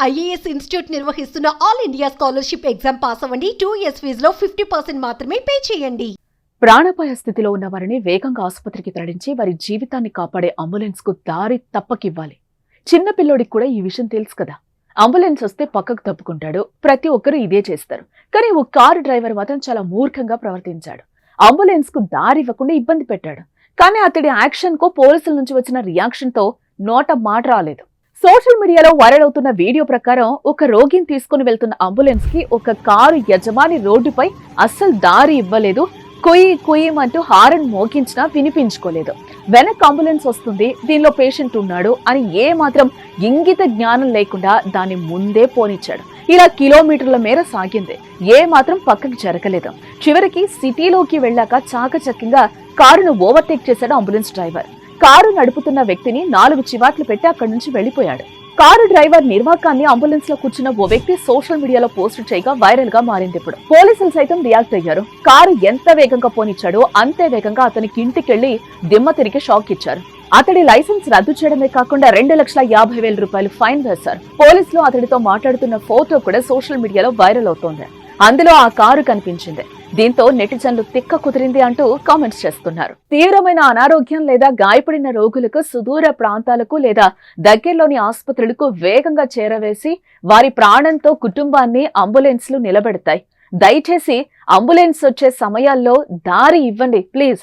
IAS institute నిర్వహిస్తున్న all India scholarship exam pass అవ్వండి. 2 years ఫీజులో 50% మాత్రమే పే చేయండి. ప్రాణాపాయ స్థితిలో ఉన్న వారిని వేగంగా ఆసుపత్రికి తరలించి వారి జీవితాన్ని కాపాడే అంబులెన్స్ కు దారి తప్పకివ్వాలి. చిన్న పిల్లోడికి కూడా ఈ విషయం తెలుసు కదా. అంబులెన్స్ వస్తే పక్కకు తప్పుకుంటాడు. ప్రతి ఒక్కరూ ఇదే చేస్తారు. కానీ ఓ కారు డ్రైవర్ మాత్రం చాలా మూర్ఖంగా ప్రవర్తించాడు. అంబులెన్స్ కు దారి ఇవ్వకుండా ఇబ్బంది పెట్టాడు. కానీ అతడి యాక్షన్ కు పోలీసుల నుంచి వచ్చిన రియాక్షన్ తో నోట మాట రాలేదు. సోషల్ మీడియాలో వైరల్ అవుతున్న వీడియో ప్రకారం ఒక రోగిని తీసుకుని వెళ్తున్న అంబులెన్స్ కి ఒక కారు యజమాని రోడ్డుపై అస్సలు దారి ఇవ్వలేదు. కొయ్యి కొయ్యమంటూ హారన్ మోగించినా వినిపించుకోలేదు. వెనక్ అంబులెన్స్ వస్తుంది, దీనిలో పేషెంట్ ఉన్నాడు అని ఏ మాత్రం ఇంగిత జ్ఞానం లేకుండా దాన్ని ముందే పోనిచ్చాడు. ఇలా కిలోమీటర్ల మేర సాగింది. ఏ మాత్రం పక్కకి జరగలేదు. చివరికి సిటీలోకి వెళ్ళాక చాకచక్యంగా కారును ఓవర్టేక్ చేశాడు అంబులెన్స్ డ్రైవర్. కారు నడుపుతున్న వ్యక్తిని 4 చివాట్లు పెట్టి అక్కడి నుంచి వెళ్లిపోయాడు. కారు డ్రైవర్ నిర్వాకాన్ని అంబులెన్స్ లో కూర్చున్న ఓ వ్యక్తి సోషల్ మీడియాలో పోస్ట్ చేయగా వైరల్ గా మారింది. ఇప్పుడు పోలీసులు సైతం రియాక్ట్ అయ్యారు. కారు ఎంత వేగంగా పోనిచ్చాడో అంతే వేగంగా అతనికి ఇంటికెళ్లి దిమ్మ తిరిగి షాక్ ఇచ్చారు. అతడి లైసెన్స్ రద్దు చేయడమే కాకుండా 2,50,000 రూపాయలు ఫైన్ వేశారు. పోలీసులు అతడితో మాట్లాడుతున్న ఫోటో కూడా సోషల్ మీడియాలో వైరల్ అవుతోంది. అందులో ఆ కారు కనిపించింది. దీంతో నెటిజన్లు తిక్క కుదిరింది అంటూ కామెంట్స్ చేస్తున్నారు. తీవ్రమైన అనారోగ్యం లేదా గాయపడిన రోగులకు సుదూర ప్రాంతాలకు లేదా దగ్గరలోని ఆసుపత్రులకు వేగంగా చేరవేసి వారి ప్రాణంతో కుటుంబాన్ని అంబులెన్స్లు నిలబెడతాయి. దయచేసి అంబులెన్స్ వచ్చే సమయాల్లో దారి ఇవ్వండి ప్లీజ్.